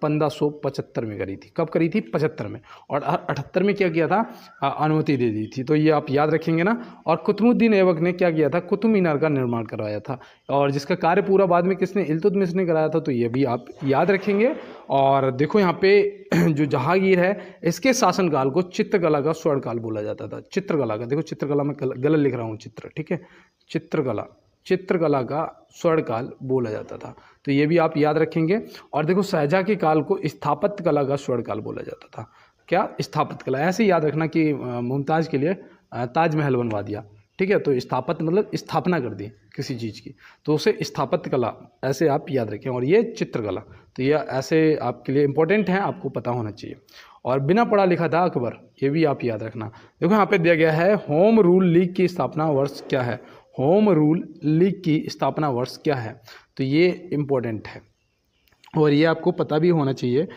1575 में करी थी। कब करी थी? 75 में। और 78 में क्या किया था? अनुमति दे दी थी। तो ये आप याद रखेंगे ना। और कुतुबुद्दीन ऐबक ने क्या किया था? कुतुब मीनार का निर्माण करवाया था, और जिसका कार्य पूरा बाद में किसने? इल्तुतमिश ने कराया था। तो ये भी आप याद रखेंगे। और देखो यहाँ पे जो जहांगीर है, इसके शासनकाल को चित्रकला का स्वर्णकाल बोला जाता था। चित्रकला का, देखो चित्रकला में गलत लिख रहा हूँ, चित्र, ठीक है, चित्रकला, चित्रकला का स्वर्णकाल बोला जाता था। तो ये भी आप याद रखेंगे। और देखो शाहजहाँ के काल को स्थापत्य कला का स्वर्णकाल बोला जाता था। क्या? स्थापत्य कला। ऐसे याद रखना कि मुमताज़ के लिए ताजमहल बनवा दिया, ठीक है, तो स्थापत्य मतलब स्थापना कर दी किसी चीज़ की, तो उसे स्थापत्य कला ऐसे आप याद रखें। और ये चित्रकला, तो ये ऐसे आपके लिए इंपॉर्टेंट हैं, आपको पता होना चाहिए। और बिना पढ़ा लिखा था अकबर, ये भी आप याद रखना। देखो यहाँ पे दिया गया है होम रूल लीग की स्थापना वर्ष क्या है। होम रूल लीग की स्थापना वर्ष क्या है, तो ये इम्पोर्टेंट है और ये आपको पता भी होना चाहिए।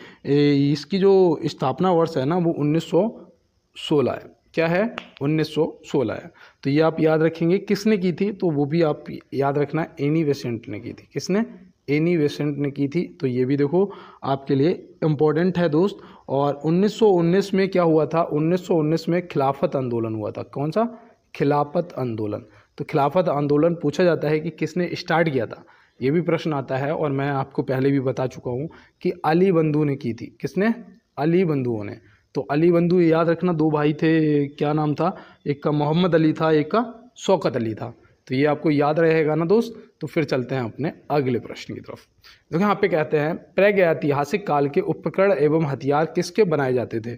इसकी जो स्थापना वर्ष है ना वो 1916 है। क्या है? 1916 है। तो ये आप याद रखेंगे। किसने की थी, तो वो भी आप याद रखना, एनी बेसेंट ने की थी। किसने? एनी बेसेंट ने की थी। तो ये भी देखो आपके लिए इम्पोर्टेंट है दोस्त। और 1919 में क्या हुआ था? 1919 में खिलाफत आंदोलन हुआ था। कौन सा? खिलाफत आंदोलन। तो खिलाफत आंदोलन पूछा जाता है कि किसने स्टार्ट किया था, ये भी प्रश्न आता है। और मैं आपको पहले भी बता चुका हूँ कि अली बंधु ने की थी। किसने? अली बंधुओं ने। तो अली बंधु याद रखना, दो भाई थे, क्या नाम था? एक का मोहम्मद अली था, एक का शौकत अली था। तो ये आपको याद रहेगा ना दोस्त। तो फिर चलते हैं अपने अगले प्रश्न की तरफ। देखो यहाँ पे कहते हैं प्रागैतिहासिक काल के उपकरण एवं हथियार किसके बनाए जाते थे।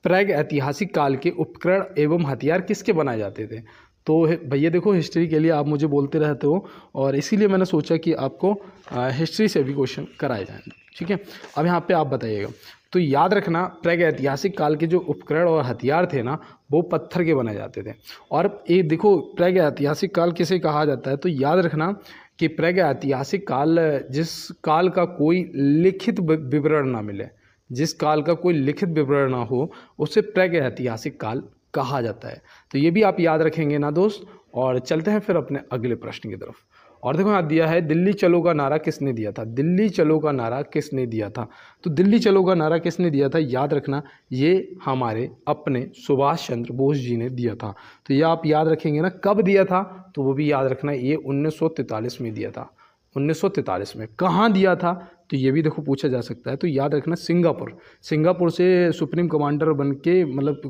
प्रागैतिहासिक काल के उपकरण एवं हथियार किसके बनाए जाते थे। तो भैया देखो हिस्ट्री के लिए आप मुझे बोलते रहते हो और इसीलिए मैंने सोचा कि आपको हिस्ट्री से भी क्वेश्चन कराए जाएँ, ठीक है। अब यहाँ पे आप बताइएगा। तो याद रखना प्रागैतिहासिक काल के जो उपकरण और हथियार थे ना वो पत्थर के बनाए जाते थे। और ये देखो प्रागैतिहासिक काल किसे कहा जाता है, तो याद रखना कि प्रागैतिहासिक काल जिस काल का कोई लिखित विवरण ना मिले, जिस काल का कोई लिखित विवरण ना हो, उसे प्रागैतिहासिक काल कहा जाता है। तो ये भी आप याद रखेंगे ना दोस्त। और चलते हैं फिर अपने अगले प्रश्न की तरफ। और देखो यहाँ दिया है दिल्ली चलो का नारा किसने दिया था। दिल्ली चलो का नारा किसने दिया था। तो दिल्ली चलो का नारा किसने दिया था, याद रखना, ये हमारे अपने सुभाष चंद्र बोस जी ने दिया था। तो ये आप याद रखेंगे ना। कब दिया था, तो वो भी याद रखना, ये 1943 में दिया था। 1943 में। कहाँ दिया था, तो ये भी देखो पूछा जा सकता है। तो याद रखना सिंगापुर से सुप्रीम कमांडर बन के मतलब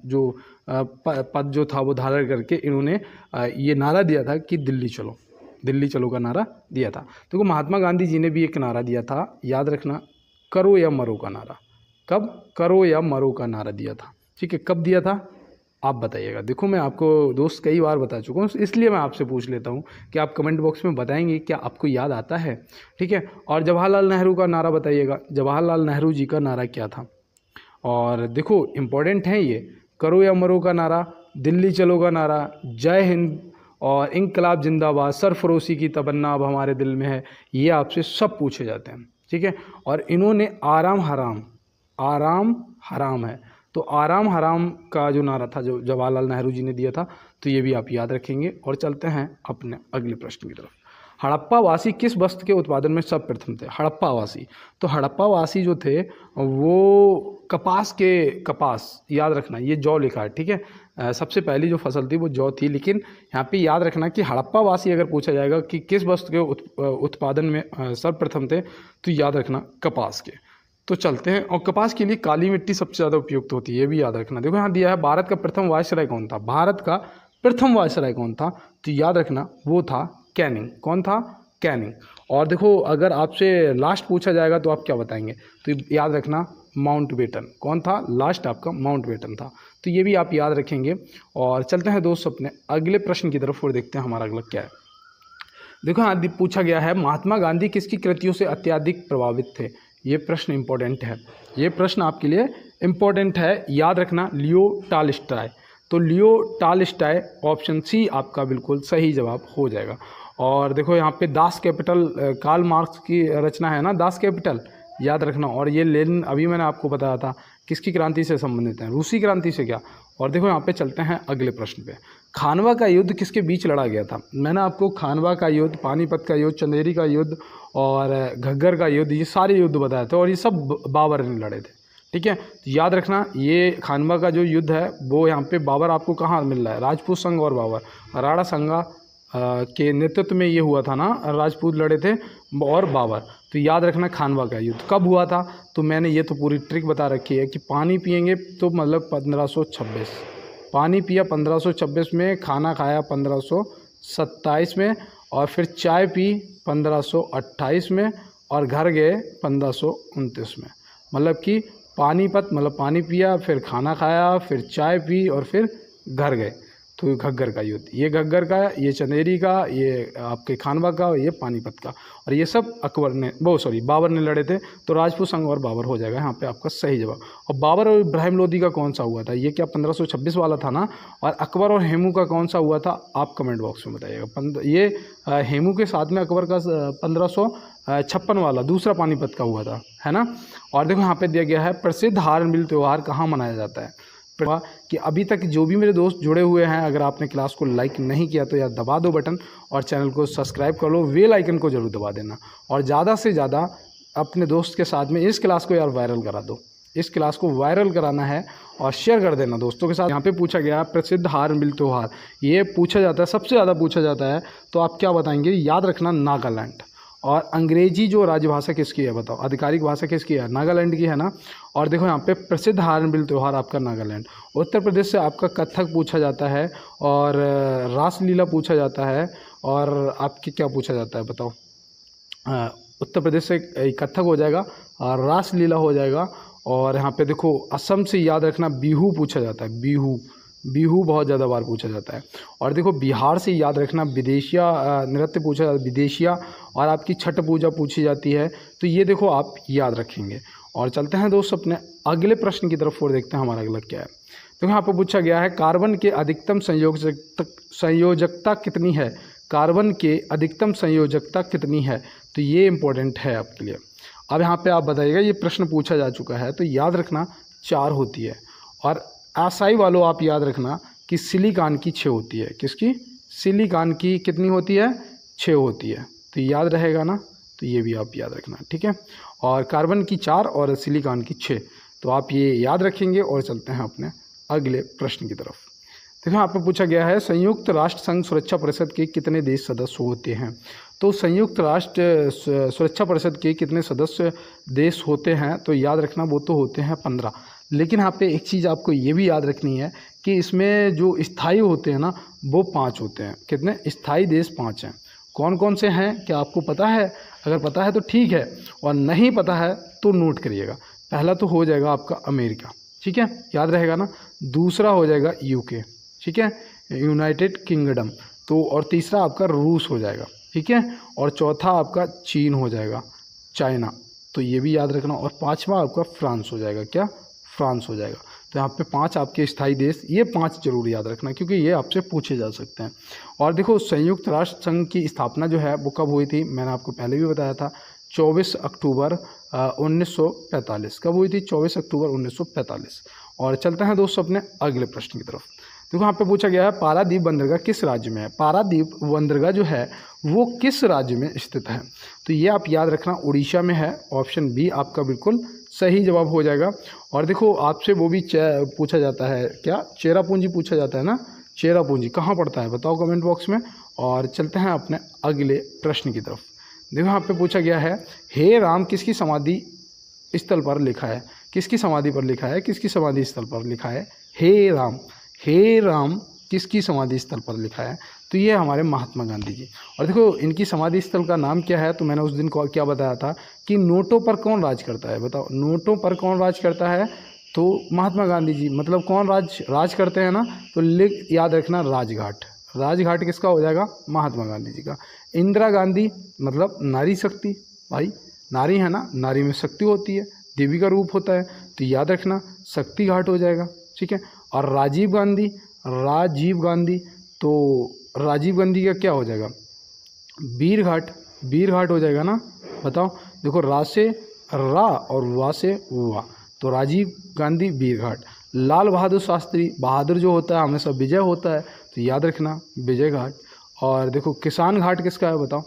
जो पद जो था वो धारण करके इन्होंने ये नारा दिया था कि दिल्ली चलो का नारा दिया था। देखो महात्मा गांधी जी ने भी एक नारा दिया था, याद रखना, करो या मरो का नारा। कब? करो या मरो का नारा दिया था, ठीक है। कब दिया था आप बताइएगा। देखो मैं आपको दोस्त कई बार बता चुका हूँ, इसलिए मैं आपसे पूछ लेता हूँ कि आप कमेंट बॉक्स में बताएंगे क्या आपको याद आता है, ठीक है। और जवाहरलाल नेहरू का नारा बताइएगा, जवाहरलाल नेहरू जी का नारा क्या था। और देखो इम्पोर्टेंट है ये, करो या मरो का नारा, दिल्ली चलो का नारा, जय हिंद और इंकलाब जिंदाबाद, सरफरोशी की तमन्ना अब हमारे दिल में है, ये आपसे सब पूछे जाते हैं, ठीक है। और इन्होंने आराम हराम है, तो आराम हराम का जो नारा था जो जवाहरलाल नेहरू जी ने दिया था, तो ये भी आप याद रखेंगे। और चलते हैं अपने अगले प्रश्न की तरफ। हड़प्पावासी किस वस्त्र के उत्पादन में सर्वप्रथम थे। हड़प्पावासी, तो हड़प्पावासी जो थे वो कपास याद रखना, ये जौ लिखा है, ठीक है। सबसे पहली जो फसल थी वो जौ थी। लेकिन यहाँ पे याद रखना कि हड़प्पावासी अगर पूछा जाएगा कि किस वस्त्र के उत्पादन में सर्वप्रथम थे, तो याद रखना कपास के। तो चलते हैं। और कपास के लिए काली मिट्टी सबसे ज़्यादा उपयुक्त होती है, ये भी याद रखना। देखो यहाँ दिया है भारत का प्रथम वायसराय कौन था। भारत का प्रथम वायसराय कौन था, तो याद रखना वो था कैनिंग। कौन था? कैनिंग। और देखो अगर आपसे लास्ट पूछा जाएगा तो आप क्या बताएंगे, तो याद रखना माउंटबेटन। कौन था लास्ट? आपका माउंटबेटन था। तो ये भी आप याद रखेंगे। और चलते हैं दोस्त अपने अगले प्रश्न की तरफ और देखते हैं हमारा अगला क्या है। देखो यहाँ पूछा गया है महात्मा गांधी किसकी कृतियों से अत्यधिक प्रभावित थे। ये प्रश्न इंपॉर्टेंट है, ये प्रश्न आपके लिए इम्पोर्टेंट है, याद रखना लियो टॉल्स्टॉय। तो लियो टॉल्स्टॉय ऑप्शन सी आपका बिल्कुल सही जवाब हो जाएगा। और देखो यहाँ पे दास कैपिटल कार्ल मार्क्स की रचना है ना, दास कैपिटल, याद रखना। और ये लेनिन अभी मैंने आपको बताया था किसकी क्रांति से संबंधित है, रूसी क्रांति से क्या। और देखो यहाँ पे चलते हैं अगले प्रश्न पे। खानवा का युद्ध किसके बीच लड़ा गया था। मैंने आपको खानवा का युद्ध, पानीपत का युद्ध, चंदेरी का युद्ध और घग्गर का युद्ध, ये सारे युद्ध बताए थे और ये सब बाबर ने लड़े थे, ठीक है। तो याद रखना ये खानवा का जो युद्ध है वो यहाँ पे बाबर आपको कहाँ मिल रहा है, राजपूत संघ और बाबर, राणा संगा के नेतृत्व में ये हुआ था ना, राजपूत लड़े थे और बाबर। तो याद रखना खानवा का युद्ध कब हुआ था, तो मैंने ये तो पूरी ट्रिक बता रखी है कि पानी पिएंगे तो मतलब 1526, पानी पिया 1526 में, खाना खाया 1527 में और फिर चाय पी 1528 में और घर गए 1529 में। मतलब कि पानीपत मतलब पानी पिया, फिर खाना खाया, फिर चाय पी और फिर घर गए। तो घग्गर का युद्ध, ये घग्गर का, ये चंदेरी का, ये आपके खानवा का, ये पानीपत का, और ये सब अकबर ने बाबर ने लड़े थे। तो राजपूत संघ और बाबर हो जाएगा यहाँ पे आपका सही जवाब। और बाबर और इब्राहिम लोदी का कौन सा हुआ था? ये क्या 1526 वाला था ना? और अकबर और हेमू का कौन सा हुआ था? आप कमेंट बॉक्स में बताइएगा। ये हेमू के साथ में अकबर का 1556 वाला दूसरा पानीपत का हुआ था, है ना। और देखो यहाँ पे दिया गया है प्रसिद्ध हार्नबिल त्यौहार कहाँ मनाया जाता है। कि अभी तक जो भी मेरे दोस्त जुड़े हुए हैं, अगर आपने क्लास को लाइक नहीं किया तो यार दबा दो बटन, और चैनल को सब्सक्राइब कर लो, बेल आइकन को जरूर दबा देना, और ज़्यादा से ज़्यादा अपने दोस्त के साथ में इस क्लास को यार वायरल करा दो। इस क्लास को वायरल कराना है और शेयर कर देना दोस्तों के साथ। यहाँ पे पूछा गया प्रसिद्ध हार्नबिल त्यौहार, ये पूछा जाता है, सबसे ज़्यादा पूछा जाता है, तो आप क्या बताएंगे? याद रखना नागालैंड। और अंग्रेजी जो राजभाषा किसकी है बताओ? आधिकारिक भाषा किसकी है? नागालैंड की है ना। और देखो यहाँ पे प्रसिद्ध हार्नबिल त्यौहार आपका नागालैंड। उत्तर प्रदेश से आपका कथक पूछा जाता है, और रासलीला पूछा जाता है, और आपकी क्या पूछा जाता है बताओ? उत्तर प्रदेश से कथक हो जाएगा और रासलीला हो जाएगा। और यहाँ पे देखो असम से याद रखना बिहू पूछा जाता है, बिहू बहुत ज़्यादा बार पूछा जाता है। और देखो बिहार से याद रखना विदेशिया नृत्य पूछा जाता है, विदेशिया, और आपकी छठ पूजा पूछी जाती है। तो ये देखो आप याद रखेंगे। और चलते हैं दोस्त अपने अगले प्रश्न की तरफ और देखते हैं हमारा अगला क्या है। तो यहाँ पर पूछा गया है कार्बन के अधिकतम संयोजकता कितनी है? कार्बन के अधिकतम संयोजकता कितनी है? तो ये इम्पोर्टेंट है आपके लिए। अब यहाँ पे आप बताइएगा, ये प्रश्न पूछा जा चुका है, तो याद रखना 4 होती है। और आशाई वालों आप याद रखना कि सिलिकॉन की 6 होती है। किसकी? सिलिकॉन की कितनी होती है? 6 होती है। तो याद रहेगा ना, तो ये भी आप याद रखना, ठीक है। और कार्बन की 4 और सिलिकॉन की 6, तो आप ये याद रखेंगे। और चलते हैं अपने अगले प्रश्न की तरफ। देखो यहाँ पर पूछा गया है संयुक्त राष्ट्र संघ सुरक्षा परिषद के कितने देश सदस्य होते हैं? तो संयुक्त राष्ट्र सुरक्षा परिषद के कितने सदस्य देश होते हैं? तो याद रखना वो तो होते हैं 15। लेकिन यहाँ पे एक चीज़ आपको ये भी याद रखनी है कि इसमें जो स्थायी होते हैं ना, वो 5 होते हैं। कितने? स्थायी देश 5 हैं। कौन कौन से हैं क्या आपको पता है? अगर पता है तो ठीक है, और नहीं पता है तो नोट करिएगा। पहला तो हो जाएगा आपका अमेरिका, ठीक है, याद रहेगा ना। दूसरा हो जाएगा यूके, ठीक है, यूनाइटेड किंगडम। तो और तीसरा आपका रूस हो जाएगा, ठीक है, और चौथा आपका चीन हो जाएगा, चाइना। तो ये भी याद रखना। और 5वां आपका फ्रांस हो जाएगा। क्या? फ्रांस हो जाएगा। तो यहाँ पे 5 आपके स्थायी देश, ये 5 जरूर याद रखना क्योंकि ये आपसे पूछे जा सकते हैं। और देखो संयुक्त राष्ट्र संघ की स्थापना जो है वो कब हुई थी? मैंने आपको पहले भी बताया था, 24 अक्टूबर 1945। कब हुई थी? 24 अक्टूबर 1945। और चलते हैं दोस्तों अपने अगले प्रश्न की तरफ। देखो यहाँ पे पूछा गया है पारादीप बंदरगाह किस राज्य में है? पारादीप बंदरगाह जो है वो किस राज्य में स्थित है? तो ये आप याद रखना उड़ीसा में है। ऑप्शन बी आपका बिल्कुल सही जवाब हो जाएगा। और देखो आपसे वो भी पूछा जाता है, क्या? चेरापूंजी पूछा जाता है ना। चेरापूंजी कहाँ पड़ता है बताओ कमेंट बॉक्स में। और चलते हैं अपने अगले प्रश्न की तरफ। देखो यहाँ पे पूछा गया है हे राम किसकी समाधि स्थल पर लिखा है? किसकी समाधि पर लिखा है? किसकी समाधि स्थल पर लिखा है? हे राम किसकी समाधि स्थल पर लिखा है? तो ये हमारे महात्मा गांधी जी। और देखो इनकी समाधि स्थल का नाम क्या है? तो मैंने उस दिन क्या बताया था कि नोटों पर कौन राज करता है? बताओ नोटों पर कौन राज करता है? तो महात्मा गांधी जी। मतलब कौन राज करते हैं ना, तो याद रखना राजघाट। राजघाट किसका हो जाएगा? महात्मा गांधी जी का। इंदिरा गांधी मतलब नारी शक्ति, भाई नारी है ना, नारी में शक्ति होती है, देवी का रूप होता है, तो याद रखना शक्ति घाट हो जाएगा, ठीक है। और राजीव गांधी, तो राजीव गांधी का क्या हो जाएगा? वीर घाट हो जाएगा ना। बताओ देखो रा से रा और वा से वा, तो राजीव गांधी वीर घाट। लाल बहादुर शास्त्री, बहादुर जो होता है हमेशा विजय होता है, तो याद रखना विजय घाट। और देखो किसान घाट किसका है बताओ?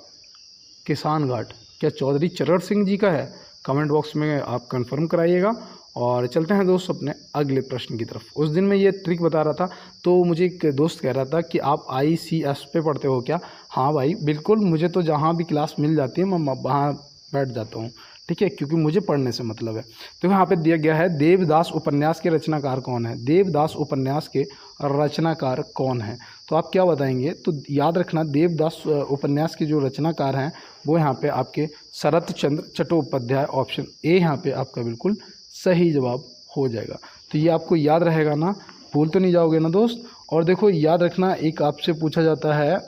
किसान घाट क्या चौधरी चरण सिंह जी का है? कमेंट बॉक्स में आप कंफर्म कराइएगा। और चलते हैं दोस्त अपने अगले प्रश्न की तरफ। उस दिन मैं ये ट्रिक बता रहा था, तो मुझे एक दोस्त कह रहा था कि आप ICS पे पढ़ते हो क्या? हाँ भाई बिल्कुल, मुझे तो जहाँ भी क्लास मिल जाती है मैं वहाँ बैठ जाता हूँ, ठीक है, क्योंकि मुझे पढ़ने से मतलब है। तो यहाँ पे दिया गया है देवदास उपन्यास के रचनाकार कौन है। देवदास उपन्यास के रचनाकार कौन है, तो आप क्या बताएंगे। तो याद रखना देवदास उपन्यास के जो रचनाकार हैं वो यहाँ पे आपके शरत चंद्र चट्टोपाध्याय, ऑप्शन ए यहाँ पे आपका बिल्कुल सही जवाब हो जाएगा। तो ये आपको याद रहेगा ना, भूल तो नहीं जाओगे ना दोस्त। और देखो याद रखना, एक आपसे पूछा जाता है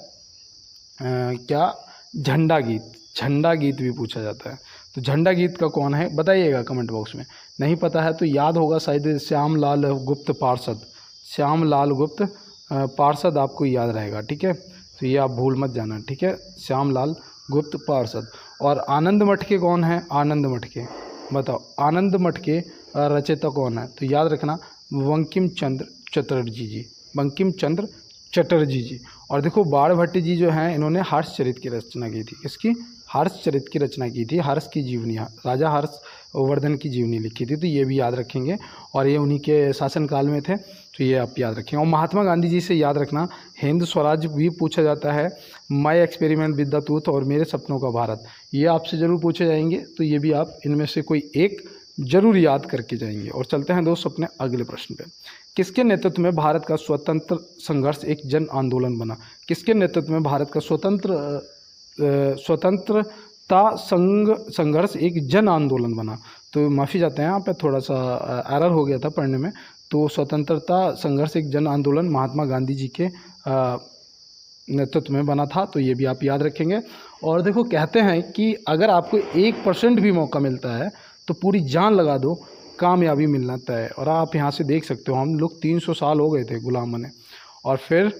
क्या, झंडा गीत, झंडा गीत भी पूछा जाता है। तो झंडा गीत का कौन है बताइएगा कमेंट बॉक्स में। नहीं पता है तो याद होगा शायद श्यामलाल गुप्त पार्षद, श्यामलाल गुप्त पार्षद आपको याद रहेगा, ठीक है। तो ये आप भूल मत जाना, ठीक है, श्यामलाल गुप्त पार्षद। और आनंद मठ के कौन है, आनंद मठ के बताओ, आनंद मठ के रचयिता कौन है। तो याद रखना बंकिम चंद्र चटर्जी जी, बंकिम चंद्र चटर्जी जी। और देखो बाणभट्ट जी जो हैं इन्होंने हर्षचरित की रचना की थी, किसकी, हर्षचरित की रचना की थी, हर्ष की जीवनी, राजा हर्षवर्धन की जीवनी लिखी थी। तो ये भी याद रखेंगे और ये उन्हीं के शासनकाल में थे, तो ये आप याद रखेंगे। और महात्मा गांधी जी से याद रखना हिंद स्वराज भी पूछा जाता है, my experiment with the truth और मेरे सपनों का भारत, ये आपसे ज़रूर पूछे जाएंगे। तो ये भी आप इनमें से कोई एक जरूर याद करके जाएंगे। और चलते हैं दोस्त अपने अगले प्रश्न पे। किसके नेतृत्व में भारत का स्वतंत्र संघर्ष एक जन आंदोलन बना। किसके नेतृत्व में भारत का स्वतंत्रता संघर्ष एक जन आंदोलन बना। तो माफ़ी चाहते हैं यहाँ पे थोड़ा सा एरर हो गया था पढ़ने में। तो स्वतंत्रता संघर्ष एक जन आंदोलन महात्मा गांधी जी के नेतृत्व में बना था। तो ये भी आप याद रखेंगे। और देखो कहते हैं कि अगर आपको 1% भी मौका मिलता है तो पूरी जान लगा दो, कामयाबी मिलना तय है। और आप यहाँ से देख सकते हो हम लोग 300 साल हो गए थे गुलाम बने, और फिर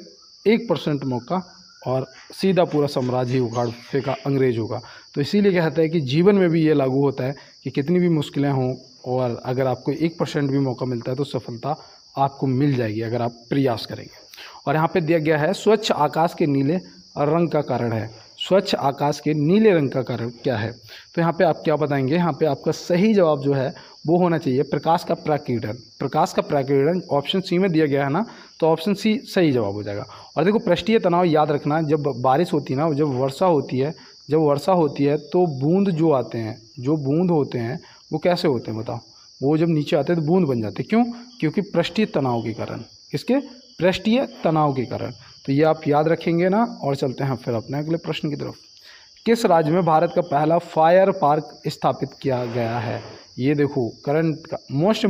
1% मौका और सीधा पूरा साम्राज्य ही उखाड़ फेंका अंग्रेजों का। तो इसीलिए कहता है कि जीवन में भी ये लागू होता है कि कितनी भी मुश्किलें हों और अगर आपको 1% भी मौका मिलता है तो सफलता आपको मिल जाएगी अगर आप प्रयास करेंगे। और यहाँ पे दिया गया है स्वच्छ आकाश के नीले रंग का कारण है, स्वच्छ आकाश के नीले रंग का कारण क्या है। तो यहाँ पे आप क्या बताएंगे, यहाँ पे आपका सही जवाब जो है वो होना चाहिए प्रकाश का प्रकीर्णन। प्रकाश का प्रकीर्णन ऑप्शन सी में दिया गया है ना, तो ऑप्शन सी सही जवाब हो जाएगा। और देखो पृष्ठीय तनाव याद रखना, जब बारिश होती है ना, जब वर्षा होती है तो बूंद जो आते हैं, जो बूंद होते हैं वो कैसे होते हैं बताओ, वो जब नीचे आते हैं तो बूंद बन जाते हैं। क्यों, क्योंकि पृष्ठीय तनाव के कारण, किसके, पृष्ठीय तनाव के कारण। तो ये आप याद रखेंगे ना। और चलते हैं फिर अपने अगले प्रश्न की तरफ। किस राज्य में भारत का पहला फायर पार्क स्थापित किया गया है। ये देखो करंट का मोस्ट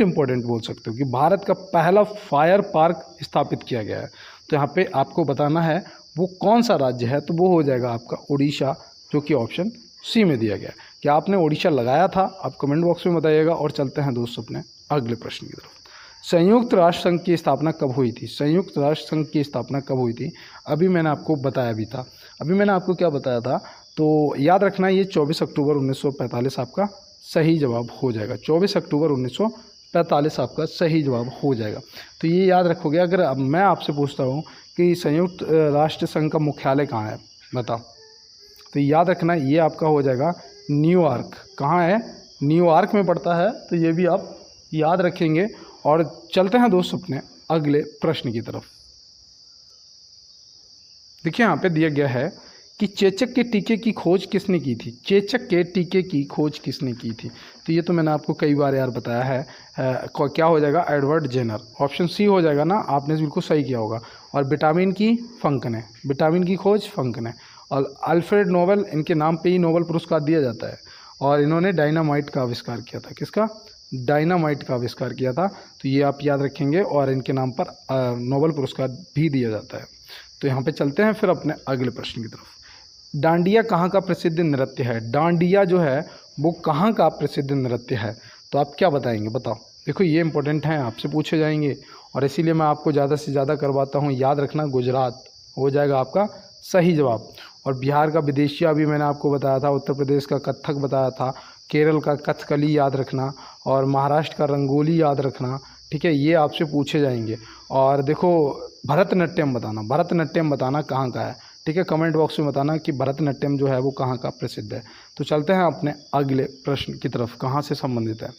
इम्पोर्टेंट बोल सकते हो कि भारत का पहला फायर पार्क स्थापित किया गया है। तो यहाँ पे आपको बताना है वो कौन सा राज्य है, तो वो हो जाएगा आपका उड़ीसा, जो कि ऑप्शन सी में दिया गया है। क्या आपने उड़ीसा लगाया था, आप कमेंट बॉक्स में बताइएगा। और चलते हैं दोस्तों अपने अगले प्रश्न की तरफ। संयुक्त राष्ट्र संघ की स्थापना कब हुई थी। संयुक्त राष्ट्र संघ की स्थापना कब हुई थी, अभी मैंने आपको बताया भी था। अभी मैंने आपको क्या बताया था, तो याद रखना ये 24 अक्टूबर 1945 आपका सही जवाब हो जाएगा। 24 अक्टूबर 1945 आपका सही जवाब हो जाएगा। तो ये याद रखोगे। अगर अब मैं आपसे पूछता हूँ कि संयुक्त राष्ट्र संघ का मुख्यालय कहाँ है बताओ, तो याद रखना ये आपका हो जाएगा न्यूयॉर्क। कहाँ है, न्यूयॉर्क में पड़ता है। तो ये भी आप याद रखेंगे। और चलते हैं दोस्त अपने अगले प्रश्न की तरफ। देखिए यहाँ पे दिया गया है कि चेचक के टीके की खोज किसने की थी। चेचक के टीके की खोज किसने की थी, तो ये तो मैंने आपको कई बार यार बताया है। क्या हो जाएगा, एडवर्ड जेनर, ऑप्शन सी हो जाएगा ना, आपने बिल्कुल सही किया होगा। और विटामिन की फंक ने, विटामिन की खोज फंक ने। और अल्फ्रेड नोबेल, इनके नाम पे ही नोबेल पुरस्कार दिया जाता है। और इन्होंने डायनामाइट का आविष्कार किया था, किसका, डायनामाइट का आविष्कार किया था। तो ये आप याद रखेंगे। और इनके नाम पर नोबेल पुरस्कार भी दिया जाता है। तो यहाँ पे चलते हैं फिर अपने अगले प्रश्न की तरफ। डांडिया कहाँ का प्रसिद्ध नृत्य है। डांडिया जो है वो कहाँ का प्रसिद्ध नृत्य है, तो आप क्या बताएंगे बताओ। देखो ये इंपॉर्टेंट है, आपसे पूछे जाएंगे और इसीलिए मैं आपको ज़्यादा से ज़्यादा करवाता हूँ। याद रखना गुजरात हो जाएगा आपका सही जवाब। और बिहार का विदेशिया भी मैंने आपको बताया था, उत्तर प्रदेश का कथक बताया था, केरल का कथकली याद रखना, और महाराष्ट्र का रंगोली याद रखना। ठीक है, ये आपसे पूछे जाएंगे। और देखो भरतनाट्यम बताना, भरतनाट्यम बताना कहाँ का है। ठीक है, कमेंट बॉक्स में बताना कि भरतनाट्यम जो है वो कहाँ का प्रसिद्ध है। तो चलते हैं अपने अगले प्रश्न की तरफ, कहाँ से संबंधित है।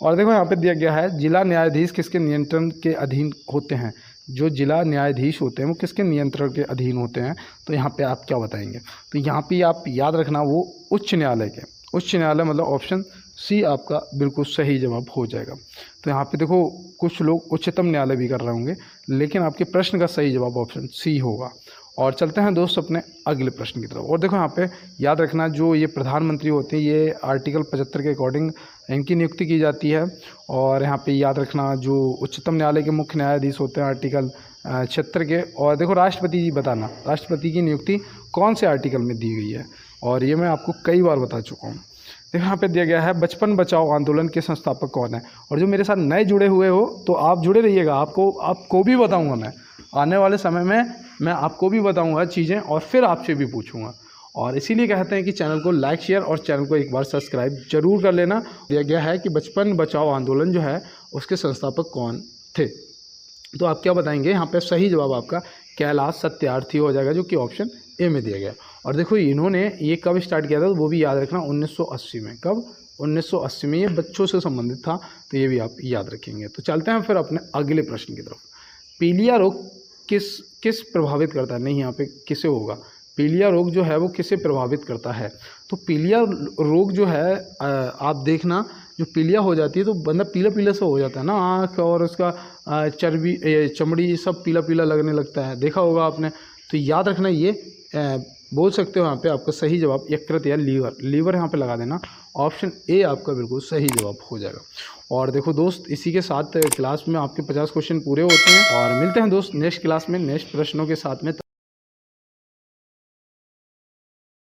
और देखो यहाँ पे दिया गया है जिला न्यायाधीश किसके नियंत्रण के अधीन होते हैं। जो जिला न्यायाधीश होते हैं वो किसके नियंत्रण के अधीन होते हैं? तो यहाँ पे आप क्या बताएंगे? तो यहाँ पे आप याद रखना वो उच्च न्यायालय के, उच्च न्यायालय मतलब ऑप्शन सी आपका बिल्कुल सही जवाब हो जाएगा। तो यहाँ पे देखो कुछ लोग उच्चतम न्यायालय भी कर रहे होंगे, लेकिन आपके प्रश्न का सही जवाब ऑप्शन सी होगा। और चलते हैं दोस्त अपने अगले प्रश्न की तरफ। और देखो यहाँ पे याद रखना जो ये प्रधानमंत्री होते हैं ये आर्टिकल 75 के अकॉर्डिंग इनकी नियुक्ति की जाती है। और यहाँ पे याद रखना जो उच्चतम न्यायालय के मुख्य न्यायाधीश होते हैं आर्टिकल 76 के। और देखो राष्ट्रपति जी बताना, राष्ट्रपति की नियुक्ति कौन से आर्टिकल में दी गई है? और ये मैं आपको कई बार बता चुका हूँ। देखो यहाँ पे दिया गया है बचपन बचाओ आंदोलन के संस्थापक कौन है? और जो मेरे साथ नए जुड़े हुए हो तो आप जुड़े रहिएगा, आपको भी बताऊँगा मैं आने वाले समय में, मैं आपको भी बताऊंगा चीज़ें और फिर आपसे भी पूछूंगा। और इसीलिए कहते हैं कि चैनल को लाइक शेयर और चैनल को एक बार सब्सक्राइब जरूर कर लेना। दिया गया है कि बचपन बचाओ आंदोलन जो है उसके संस्थापक कौन थे? तो आप क्या बताएंगे? यहाँ पे सही जवाब आपका कैलाश सत्यार्थी हो जाएगा, जो कि ऑप्शन ए में दिया गया। और देखो इन्होंने ये कब स्टार्ट किया था तो वो भी याद रखना 1980 में। कब? 1980 में। ये बच्चों से संबंधित था, तो ये भी आप याद रखेंगे। तो चलते हैं फिर अपने अगले प्रश्न की तरफ। पीलिया रोग किस प्रभावित करता है? नहीं, यहाँ पे किसे होगा? पीलिया रोग जो है वो किसे प्रभावित करता है? तो पीलिया रोग जो है आप देखना, जो पीलिया हो जाती है तो बंदा पीला पीला सा हो जाता है ना, आँख और उसका चर्बी चमड़ी सब पीला पीला लगने लगता है, देखा होगा आपने। तो याद रखना ये बोल सकते हो यहाँ पे आपका सही जवाब यकृत या लीवर यहाँ पे लगा देना। ऑप्शन ए आपका बिल्कुल सही जवाब हो जाएगा। और देखो दोस्त इसी के साथ क्लास में आपके 50 क्वेश्चन पूरे होते हैं और मिलते हैं दोस्त नेक्स्ट क्लास में नेक्स्ट प्रश्नों के साथ में।